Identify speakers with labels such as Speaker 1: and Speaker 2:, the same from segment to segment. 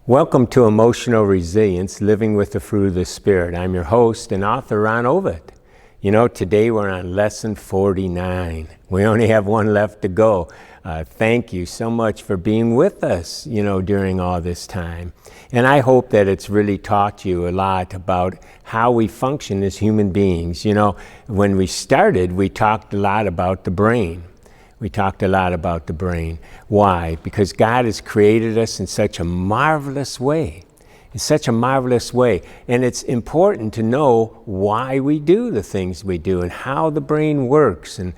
Speaker 1: Welcome to Emotional Resilience, Living with the Fruit of the Spirit. I'm your host and author, Ron Ovitt. You know, today we're on lesson 49. We only have one left to go. Thank you so much for being with us, during all this time. And I hope that it's really taught you a lot about how we function as human beings. When we started, we talked a lot about the brain. Why? Because God has created us in such a marvelous way. And it's important to know why we do the things we do and how the brain works and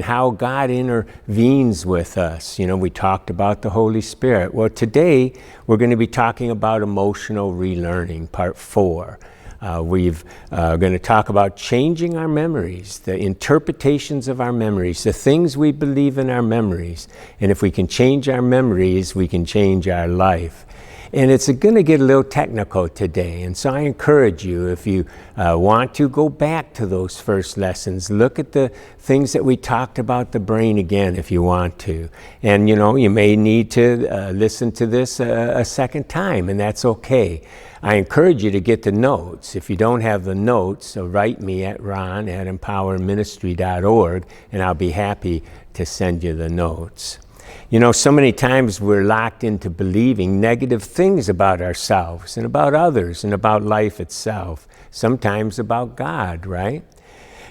Speaker 1: how God intervenes with us. We talked about the Holy Spirit. Well, today we're going to be talking about emotional relearning, part 4. We're going to talk about changing our memories, the interpretations of our memories, the things we believe in our memories. And if we can change our memories, we can change our life. And it's going to get a little technical today. And so I encourage you, if you want to, go back to those first lessons. Look at the things that we talked about the brain again if you want to. And you may need to listen to this a second time, and that's okay. I encourage you to get the notes. If you don't have the notes, write me at ron@empowerministry.org, and I'll be happy to send you the notes. So many times we're locked into believing negative things about ourselves and about others and about life itself, sometimes about God, right?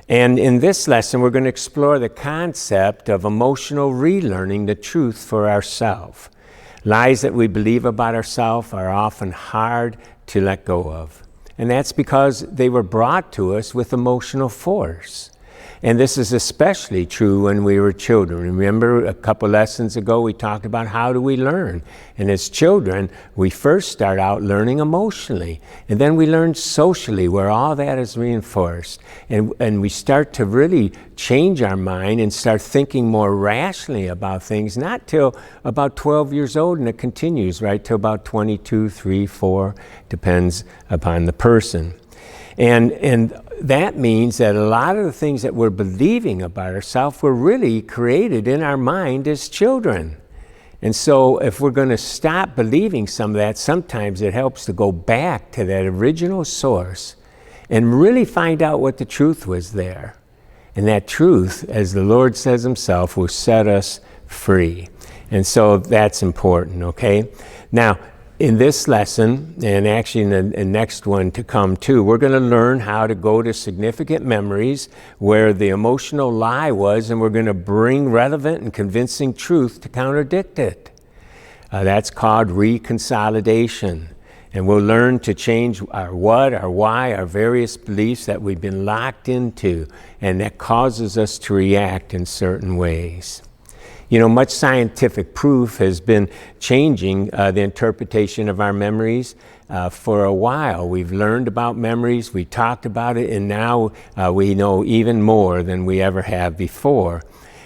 Speaker 1: And in this lesson, we're going to explore the concept of emotional relearning the truth for ourselves. Lies that we believe about ourselves are often hard to let go of. And that's because they were brought to us with emotional force. And this is especially true when we were children. Remember, a couple lessons ago, we talked about how do we learn. And as children, we first start out learning emotionally. And then we learn socially, where all that is reinforced. And we start to really change our mind and start thinking more rationally about things, not till about 12 years old, and it continues, right, till about 22, 3, 4, depends upon the person. And that means that a lot of the things that we're believing about ourselves were really created in our mind as children. And so if we're going to stop believing some of that, sometimes it helps to go back to that original source and really find out what the truth was there. And that truth, as the Lord says himself, will set us free. And so that's important, okay? Now, in this lesson, and actually in the next one to come too, we're going to learn how to go to significant memories where the emotional lie was, and we're going to bring relevant and convincing truth to contradict it. That's called reconsolidation. And we'll learn to change our what, our why, our various beliefs that we've been locked into, and that causes us to react in certain ways. Much scientific proof has been changing the interpretation of our memories for a while. We've learned about memories, we talked about it, and now we know even more than we ever have before.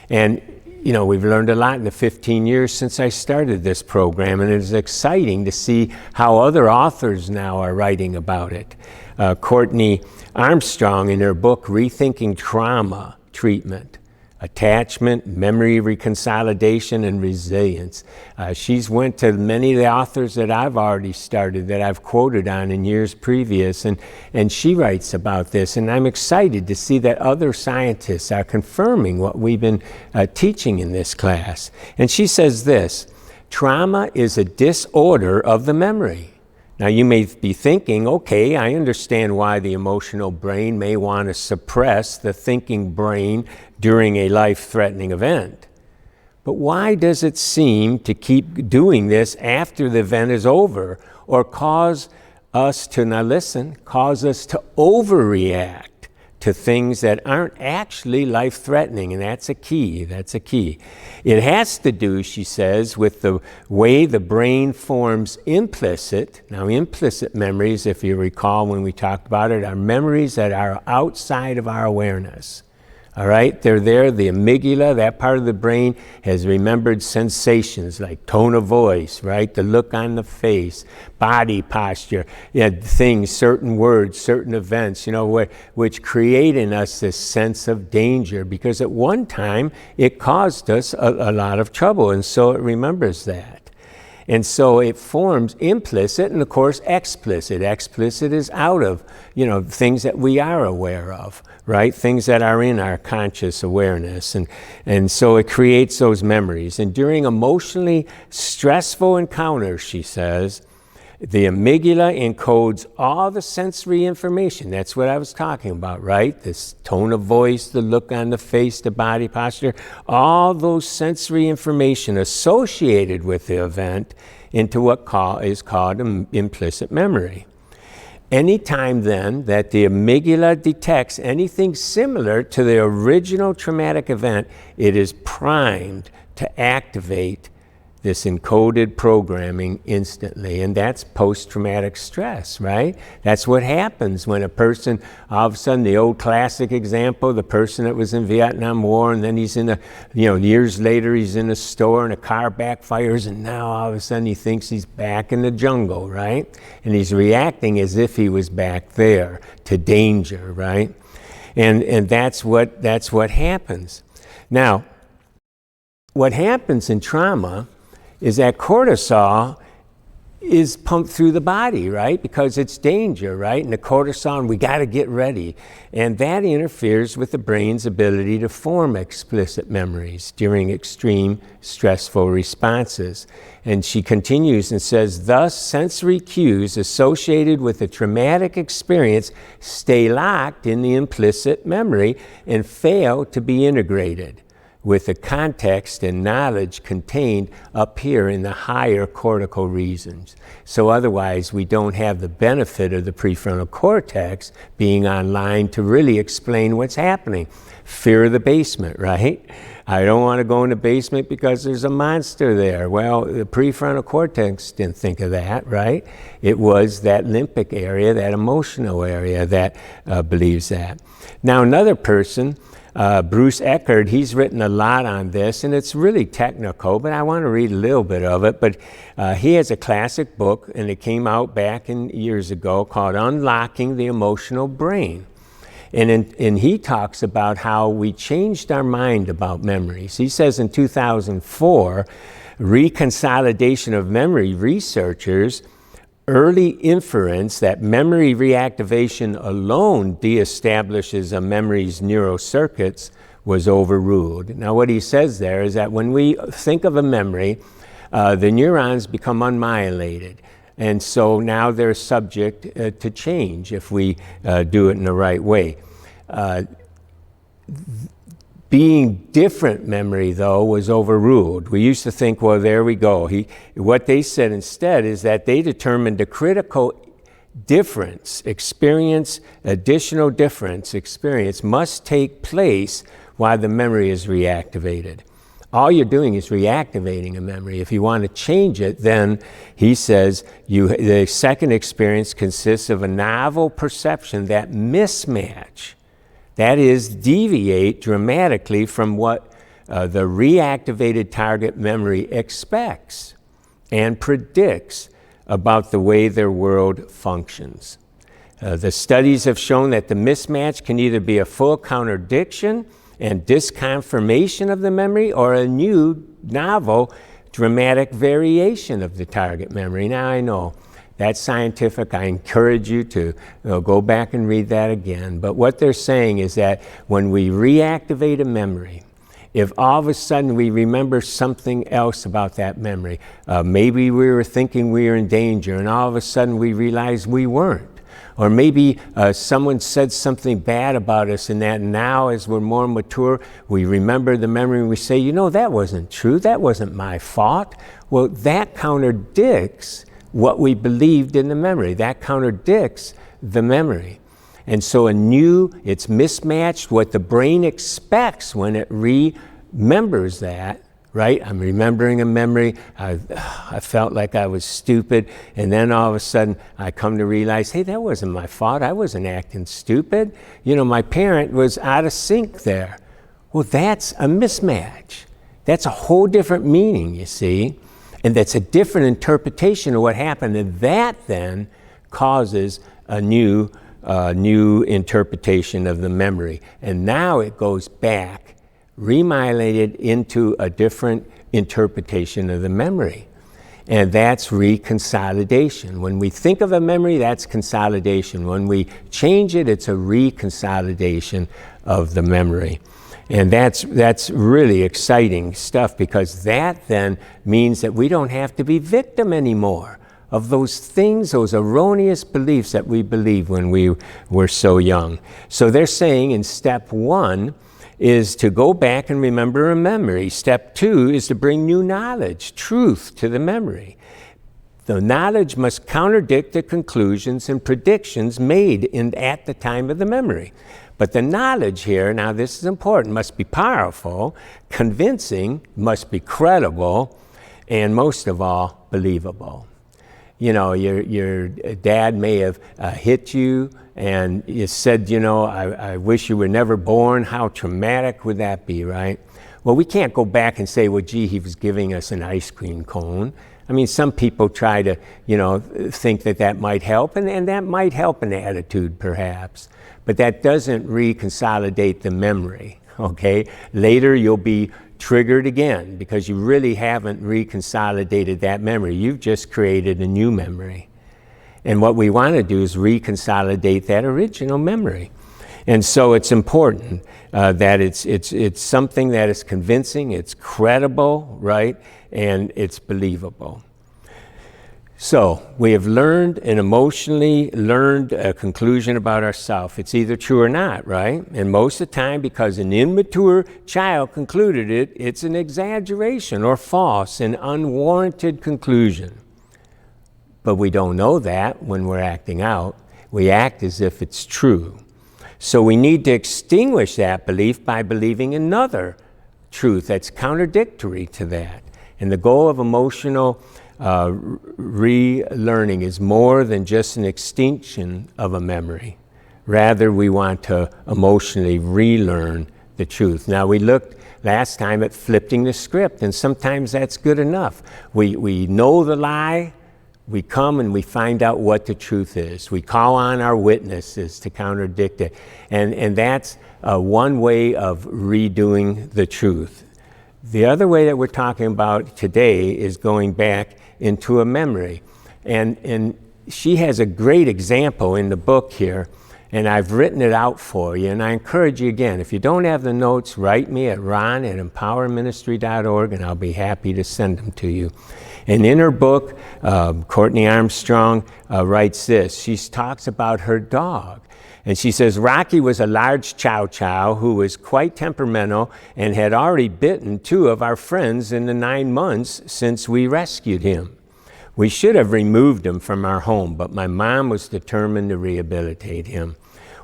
Speaker 1: And we've learned a lot in the 15 years since I started this program, and it's exciting to see how other authors now are writing about it. Courtney Armstrong, in her book, Rethinking Trauma Treatment, Attachment, Memory Reconsolidation, and Resilience. She's went to many of the authors that I've already started, that I've quoted on in years previous, and she writes about this. And I'm excited to see that other scientists are confirming what we've been teaching in this class. And she says this: trauma is a disorder of the memory. Now, you may be thinking, okay, I understand why the emotional brain may want to suppress the thinking brain during a life-threatening event. But why does it seem to keep doing this after the event is over, or cause us to overreact to things that aren't actually life-threatening? And that's a key. It has to do, she says, with the way the brain forms implicit. Now, implicit memories, if you recall when we talked about it, are memories that are outside of our awareness. All right, they're there. The amygdala, that part of the brain, has remembered sensations like tone of voice, right? The look on the face, body posture, things, certain words, certain events, which create in us this sense of danger, because at one time it caused us a lot of trouble, and so it remembers that. And so it forms implicit and, of course, explicit. Explicit is out of, things that we are aware of, right? Things that are in our conscious awareness. And so it creates those memories. And during emotionally stressful encounters, she says, the amygdala encodes all the sensory information. That's what I was talking about, right? This tone of voice, the look on the face, the body posture, all those sensory information associated with the event into what is called implicit memory. Anytime then that the amygdala detects anything similar to the original traumatic event, it is primed to activate this encoded programming instantly, and that's post-traumatic stress, right? That's what happens when a person, all of a sudden, the old classic example, the person that was in Vietnam War, and then he's in years later, he's in a store and a car backfires, and now all of a sudden he thinks he's back in the jungle, right? And he's reacting as if he was back there to danger, right? And that's what happens. Now, what happens in trauma is that cortisol is pumped through the body, right? Because it's danger, right? And the cortisol, we got to get ready. And that interferes with the brain's ability to form explicit memories during extreme stressful responses. And she continues and says, thus sensory cues associated with a traumatic experience stay locked in the implicit memory and fail to be integrated with the context and knowledge contained up here in the higher cortical regions. So otherwise, we don't have the benefit of the prefrontal cortex being online to really explain what's happening. Fear of the basement, right? I don't want to go in the basement because there's a monster there. Well, the prefrontal cortex didn't think of that, right? It was that limbic area, that emotional area that believes that. Now, another person, Bruce Eckert, he's written a lot on this, and it's really technical, but I want to read a little bit of it. But he has a classic book, and it came out back years ago, called Unlocking the Emotional Brain. And he talks about how we changed our mind about memories. He says in 2004, Reconsolidation of Memory researchers early inference that memory reactivation alone deestablishes a memory's neural circuits was overruled. Now, what he says there is that when we think of a memory, the neurons become unmyelinated. And so now they're subject to change if we do it in the right way. Being different memory, though, was overruled. We used to think, well, there we go. What they said instead is that they determined the critical difference, additional difference experience must take place while the memory is reactivated. All you're doing is reactivating a memory. If you want to change it, then he says the second experience consists of a novel perception that mismatch. That is, deviate dramatically from what the reactivated target memory expects and predicts about the way their world functions. The studies have shown that the mismatch can either be a full contradiction and disconfirmation of the memory, or a new, novel, dramatic variation of the target memory. Now, I know that's scientific. I encourage you to go back and read that again. But what they're saying is that when we reactivate a memory, if all of a sudden we remember something else about that memory, maybe we were thinking we were in danger and all of a sudden we realized we weren't. Or maybe someone said something bad about us, and that now as we're more mature, we remember the memory and we say, that wasn't true. That wasn't my fault. Well, that contradicts what we believed in the memory. That contradicts the memory. And so it's mismatched what the brain expects when it remembers that, right? I'm remembering a memory. I felt like I was stupid. And then all of a sudden I come to realize, hey, that wasn't my fault. I wasn't acting stupid. My parent was out of sync there. Well, that's a mismatch. That's a whole different meaning, you see. And that's a different interpretation of what happened. And that then causes a new interpretation of the memory. And now it goes back, remyelinated into a different interpretation of the memory. And that's reconsolidation. When we think of a memory, that's consolidation. When we change it, it's a reconsolidation of the memory. And that's really exciting stuff, because that then means that we don't have to be victim anymore of those things, those erroneous beliefs that we believed when we were so young. So they're saying in step 1 is to go back and remember a memory. Step 2 is to bring new knowledge, truth to the memory. The knowledge must contradict the conclusions and predictions made at the time of the memory. But the knowledge here, now this is important, must be powerful, convincing, must be credible, and most of all, believable. You know, your dad may have hit you and you said, you know, I wish you were never born. How traumatic would that be, right? Well, we can't go back and say, well, gee, he was giving us an ice cream cone. I mean, some people try to, you know, think that might help, and that might help an attitude perhaps, but that doesn't reconsolidate the memory, okay? Later you'll be triggered again because you really haven't reconsolidated that memory. You've just created a new memory. And what we want to do is reconsolidate that original memory. And so it's important that it's something that is convincing, it's credible, right? And it's believable. So we have learned an emotionally learned conclusion about ourselves. It's either true or not, right? And most of the time, because an immature child concluded it, it's an exaggeration or false, an unwarranted conclusion. But we don't know that when we're acting out. We act as if it's true. So we need to extinguish that belief by believing another truth that's contradictory to that. And the goal of emotional relearning is more than just an extinction of a memory. Rather, we want to emotionally relearn the truth. Now, we looked last time at flipping the script, and sometimes that's good enough. We know the lie, we come and we find out what the truth is. We call on our witnesses to contradict it. And that's one way of redoing the truth. The other way that we're talking about today is going back into a memory. And she has a great example in the book here, and I've written it out for you. And I encourage you again, if you don't have the notes, write me at ron@empowerministry.org, and I'll be happy to send them to you. And in her book, Courtney Armstrong writes this. She talks about her dog. And she says, Rocky was a large chow chow who was quite temperamental and had already bitten 2 of our friends in the 9 months since we rescued him. We should have removed him from our home, but my mom was determined to rehabilitate him.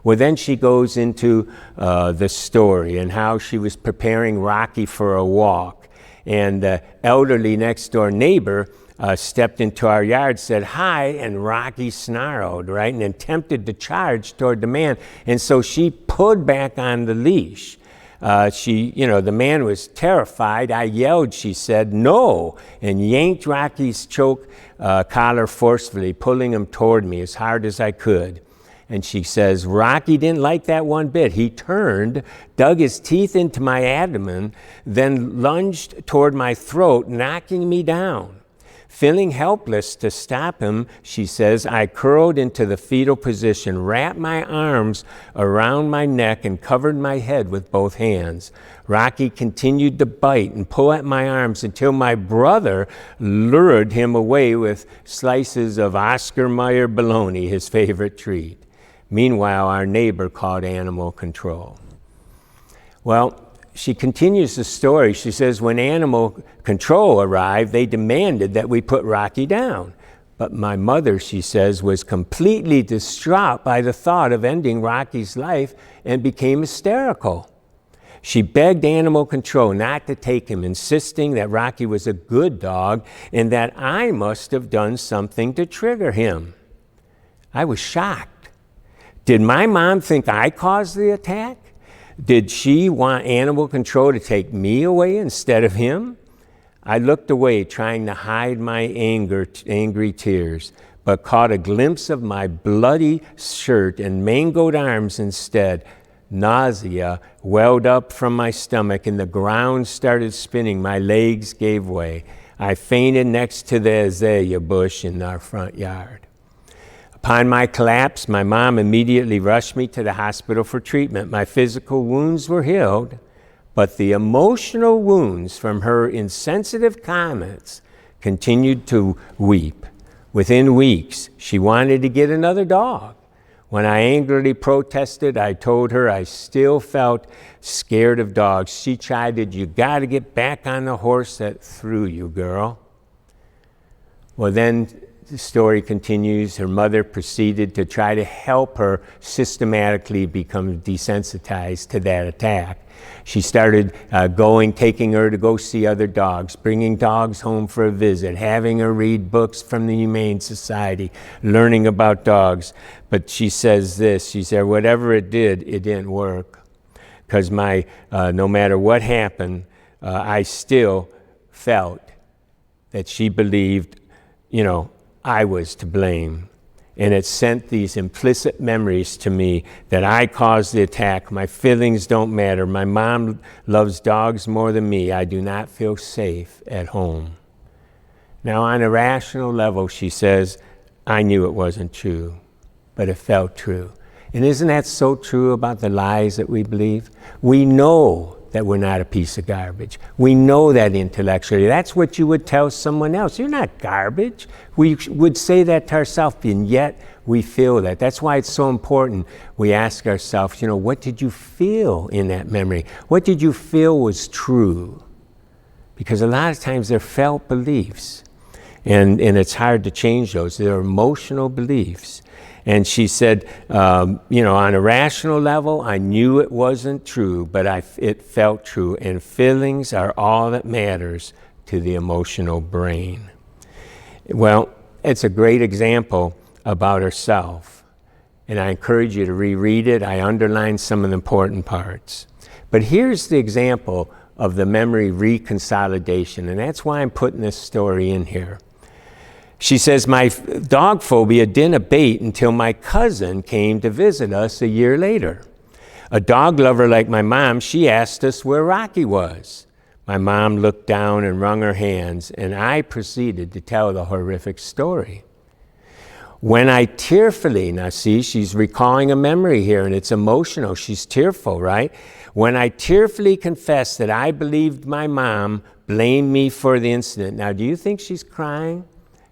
Speaker 1: Well, then she goes into the story and how she was preparing Rocky for a walk. And the elderly next door neighbor stepped into our yard, said hi, and Rocky snarled, right, and attempted to charge toward the man. And so she pulled back on the leash. The man was terrified. I yelled, she said, no, and yanked Rocky's choke collar forcefully, pulling him toward me as hard as I could. And she says, Rocky didn't like that one bit. He turned, dug his teeth into my abdomen, then lunged toward my throat, knocking me down. Feeling helpless to stop him, she says, I curled into the fetal position, wrapped my arms around my neck, and covered my head with both hands. Rocky continued to bite and pull at my arms until my brother lured him away with slices of Oscar Mayer bologna, his favorite treat. Meanwhile, our neighbor called animal control. Well, she continues the story. She says, when animal control arrived, they demanded that we put Rocky down. But my mother, she says, was completely distraught by the thought of ending Rocky's life and became hysterical. She begged animal control not to take him, insisting that Rocky was a good dog and that I must have done something to trigger him. I was shocked. Did my mom think I caused the attack? Did she want animal control to take me away instead of him? I looked away, trying to hide my angry tears, but caught a glimpse of my bloody shirt and mangled arms instead. Nausea welled up from my stomach, and the ground started spinning. My legs gave way. I fainted next to the azalea bush in our front yard. Upon my collapse, my mom immediately rushed me to the hospital for treatment. My physical wounds were healed, but the emotional wounds from her insensitive comments continued to weep. Within weeks, she wanted to get another dog. When I angrily protested, I told her I still felt scared of dogs. She chided, "You got to get back on the horse that threw you, girl." Well, then the story continues. Her mother proceeded to try to help her systematically become desensitized to that attack. She started taking her to go see other dogs, bringing dogs home for a visit, having her read books from the Humane Society, learning about dogs. But she says this, she said, whatever it did, it didn't work. Because no matter what happened, I still felt that she believed, I was to blame. And it sent these implicit memories to me that I caused the attack. My feelings don't matter. My mom loves dogs more than me. I do not feel safe at home. Now, on a rational level, she says, I knew it wasn't true, but it felt true. And isn't that so true about the lies that we believe? We know that we're not a piece of garbage. We know that intellectually. That's what you would tell someone else. You're not garbage. We would say that to ourselves, and yet we feel that. That's why it's so important. We ask ourselves, what did you feel in that memory? What did you feel was true? Because a lot of times they're felt beliefs, and it's hard to change those. They're emotional beliefs. And she said, on a rational level, I knew it wasn't true, but it felt true. And feelings are all that matters to the emotional brain. Well, it's a great example about herself. And I encourage you to reread it. I underlined some of the important parts. But here's the example of the memory reconsolidation. And that's why I'm putting this story in here. She says, my dog phobia didn't abate until my cousin came to visit us a year later. A dog lover like my mom, she asked us where Rocky was. My mom looked down and wrung her hands, and I proceeded to tell the horrific story. When I tearfully, now see, she's recalling a memory here, and it's emotional. She's tearful, right? When I tearfully confessed that I believed my mom blamed me for the incident. Now, do you think she's crying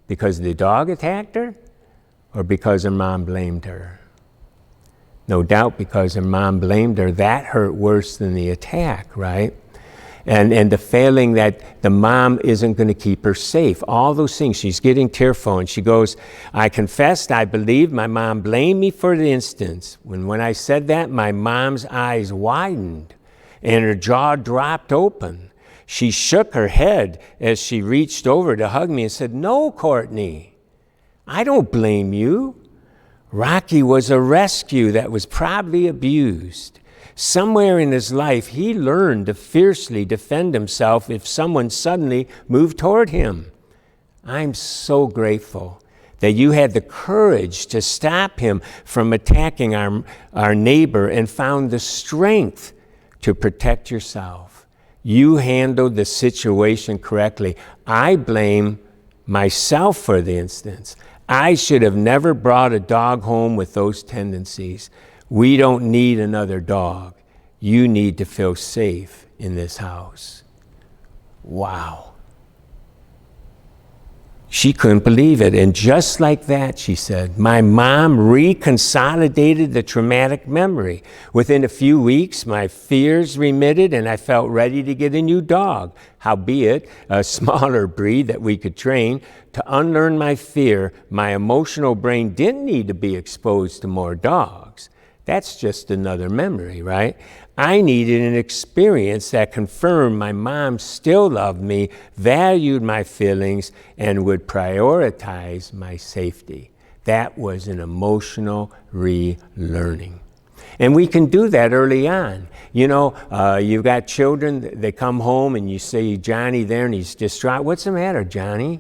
Speaker 1: because the dog attacked her, or because her mom blamed her? No doubt because her mom blamed her. That hurt worse than the attack, right? And the feeling that the mom isn't going to keep her safe. All those things. She's getting tearful, and she goes, I confessed I believed my mom blamed me for the instance. When I said that, my mom's eyes widened, and her jaw dropped open. She shook her head as she reached over to hug me and said, no, Courtney, I don't blame you. Rocky was a rescue that was probably abused. Somewhere in his life, he learned to fiercely defend himself if someone suddenly moved toward him. I'm so grateful that you had the courage to stop him from attacking our neighbor and found the strength to protect yourself. You handled the situation correctly. I blame myself for the instance. I should have never brought a dog home with those tendencies. We don't need another dog. You need to feel safe in this house. Wow. She couldn't believe it. And just like that, she said, my mom reconsolidated the traumatic memory. Within a few weeks, my fears remitted and I felt ready to get a new dog, howbeit a smaller breed that we could train. To unlearn my fear, my emotional brain didn't need to be exposed to more dogs. That's just another memory, right? I needed an experience that confirmed my mom still loved me, valued my feelings, and would prioritize my safety. That was an emotional relearning. And we can do that early on. You've got children, they come home and you say, Johnny there, and he's distraught. What's the matter, Johnny?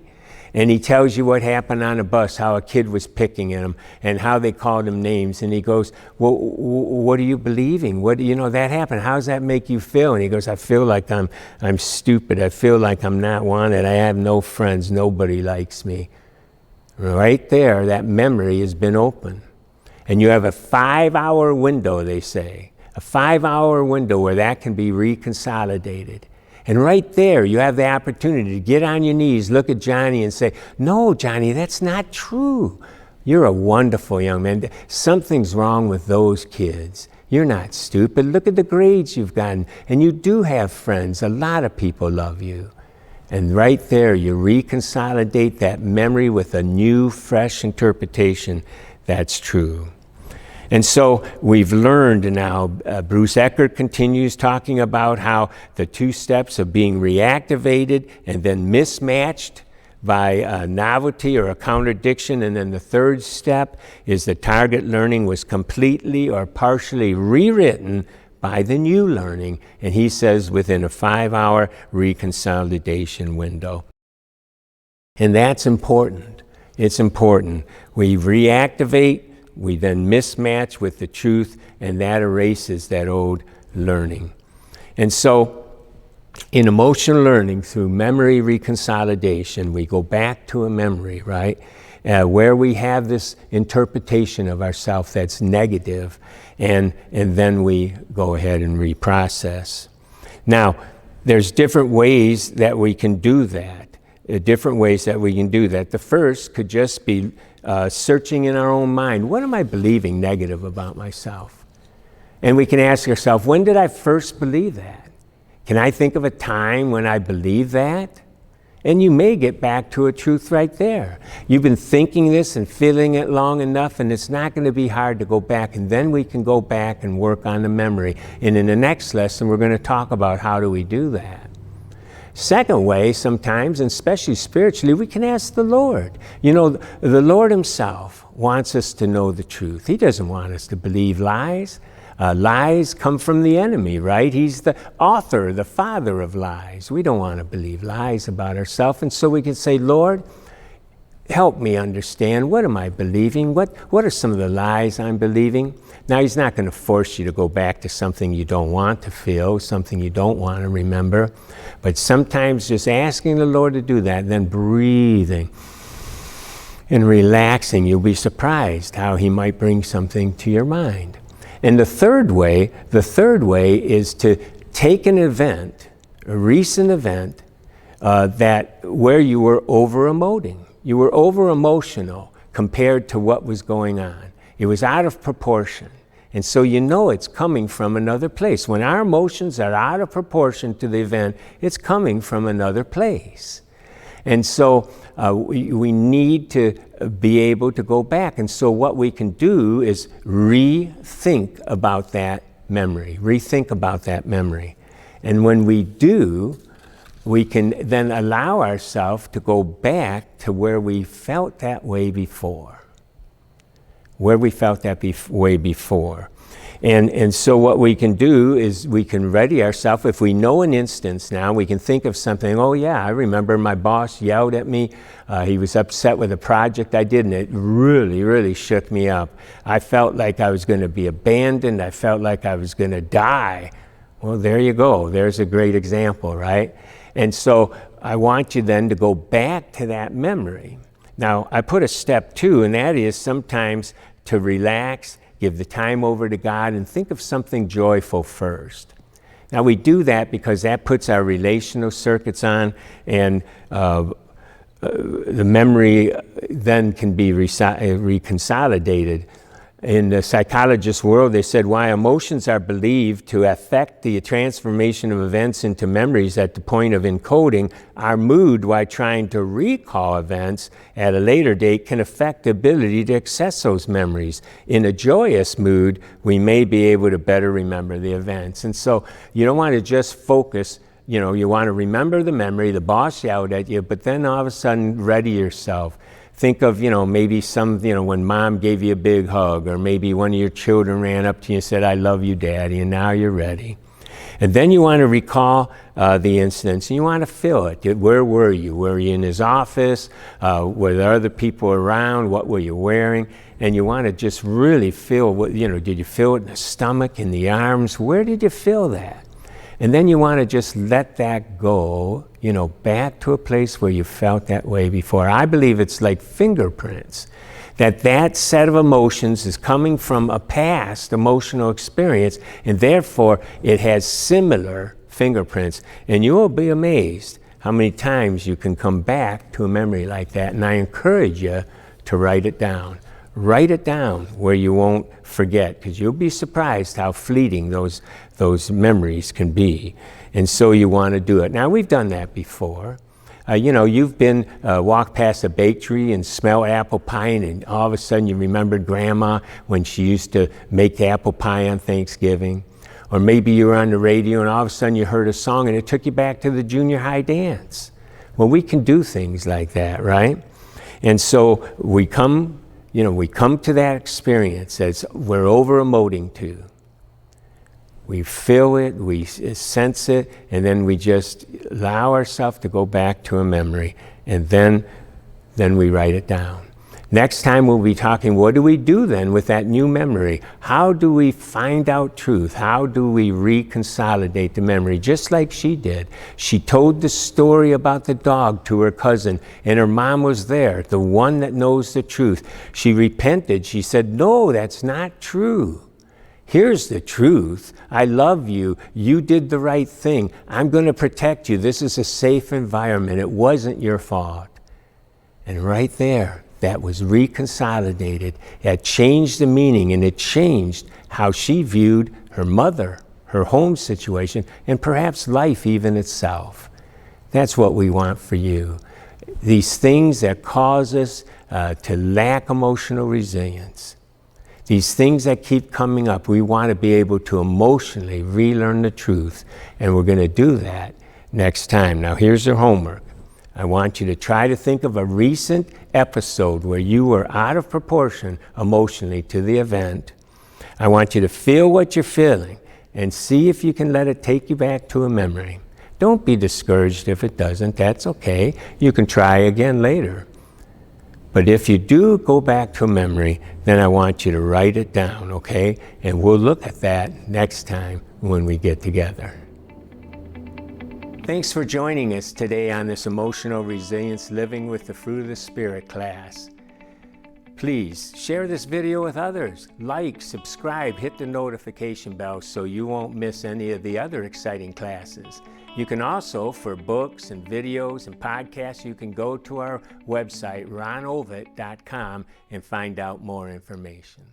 Speaker 1: And he tells you what happened on a bus, how a kid was picking at him and how they called him names. And he goes, well, what are you believing? That happened. How does that make you feel? And he goes, I feel like I'm stupid. I feel like I'm not wanted. I have no friends. Nobody likes me. Right there, that memory has been opened. And you have a 5-hour window, they say. A 5-hour window where that can be reconsolidated. And right there, you have the opportunity to get on your knees, look at Johnny and say, no, Johnny, that's not true. You're a wonderful young man. Something's wrong with those kids. You're not stupid. Look at the grades you've gotten. And you do have friends. A lot of people love you. And right there, you reconsolidate that memory with a new, fresh interpretation that's true. And so we've learned now, Bruce Eckert continues talking about how the 2 steps of being reactivated and then mismatched by a novelty or a contradiction. And then the 3rd step is the target learning was completely or partially rewritten by the new learning. And he says within a 5-hour reconsolidation window. And that's important. It's important. We reactivate. We then mismatch with the truth, and that erases that old learning. And so, in emotional learning, through memory reconsolidation, we go back to a memory, right? Where we have this interpretation of ourself that's negative, and then we go ahead and reprocess. Now, there's different ways that we can do that. The first could just be searching in our own mind. What am I believing negative about myself? And we can ask ourselves, when did I first believe that? Can I think of a time when I believed that? And you may get back to a truth right there. You've been thinking this and feeling it long enough, and it's not going to be hard to go back. And then we can go back and work on the memory. And in the next lesson, we're going to talk about how do we do that. Second way, sometimes, and especially spiritually, we can ask the Lord. The Lord himself wants us to know the truth. He doesn't want us to believe lies. Lies come from the enemy, right? He's the author, the father of lies. We don't want to believe lies about ourselves. And so we can say, Lord, help me understand. What am I believing? What are some of the lies I'm believing? Now, he's not going to force you to go back to something you don't want to feel, something you don't want to remember. But sometimes just asking the Lord to do that, and then breathing and relaxing, you'll be surprised how he might bring something to your mind. And the third way is to take an event, a recent event, where you were over-emoting. You were over-emotional compared to what was going on. It was out of proportion. And so it's coming from another place. When our emotions are out of proportion to the event, it's coming from another place. And so we need to be able to go back. And so what we can do is rethink about that memory. And when we do, we can then allow ourselves to go back to where we felt that way before. And so what we can do is we can ready ourselves. If we know an instance now, we can think of something. Oh yeah, I remember my boss yelled at me. He was upset with a project I did, and it really, really shook me up. I felt like I was going to be abandoned. I felt like I was going to die. Well, there you go. There's a great example, right? And so I want you then to go back to that memory. Now, I put a step 2, and that is sometimes to relax, give the time over to God, and think of something joyful first. Now, we do that because that puts our relational circuits on, and the memory then can be reconsolidated. In the psychologist world, they said why emotions are believed to affect the transformation of events into memories at the point of encoding, our mood while trying to recall events at a later date can affect the ability to access those memories. In a joyous mood, we may be able to better remember the events. And so you don't want to just focus, you want to remember the memory, the boss yelled at you, but then all of a sudden ready yourself. Think of, maybe when mom gave you a big hug, or maybe one of your children ran up to you and said, I love you, Daddy, and now you're ready. And then you want to recall the incidents, and you want to feel it. Where were you? Were you in his office? Were there other people around? What were you wearing? And you want to just really feel what, did you feel it in the stomach, in the arms? Where did you feel that? And then you want to just let that go, back to a place where you felt that way before. I believe it's like fingerprints, that set of emotions is coming from a past emotional experience, and therefore it has similar fingerprints. And you will be amazed how many times you can come back to a memory like that. And I encourage you to write it down. Write it down where you won't forget, because you'll be surprised how fleeting those memories can be. And so you want to do it. Now, we've done that before. You've been walked past a bakery and smell apple pie, and all of a sudden you remembered Grandma when she used to make apple pie on Thanksgiving. Or maybe you were on the radio and all of a sudden you heard a song and it took you back to the junior high dance. Well, we can do things like that, right? And so we come to that experience as we're over-emoting to. We feel it, we sense it, and then we just allow ourselves to go back to a memory, and then we write it down. Next time we'll be talking, what do we do then with that new memory? How do we find out truth? How do we reconsolidate the memory? Just like she did. She told the story about the dog to her cousin, and her mom was there, the one that knows the truth. She repented. She said, no, that's not true. Here's the truth. I love you. You did the right thing. I'm going to protect you. This is a safe environment. It wasn't your fault. And right there, that was reconsolidated. It changed the meaning, and it changed how she viewed her mother, her home situation, and perhaps life even itself. That's what we want for you. These things that cause us to lack emotional resilience. These things that keep coming up, we want to be able to emotionally relearn the truth, and we're going to do that next time. Now, here's your homework. I want you to try to think of a recent episode where you were out of proportion emotionally to the event. I want you to feel what you're feeling and see if you can let it take you back to a memory. Don't be discouraged if it doesn't. That's okay. You can try again later. But if you do go back to a memory, then I want you to write it down, okay? And we'll look at that next time when we get together. Thanks for joining us today on this Emotional Resilience Living with the Fruit of the Spirit class. Please share this video with others. Like, subscribe, hit the notification bell so you won't miss any of the other exciting classes. You can also, for books and videos and podcasts, you can go to our website, ronovitt.com, and find out more information.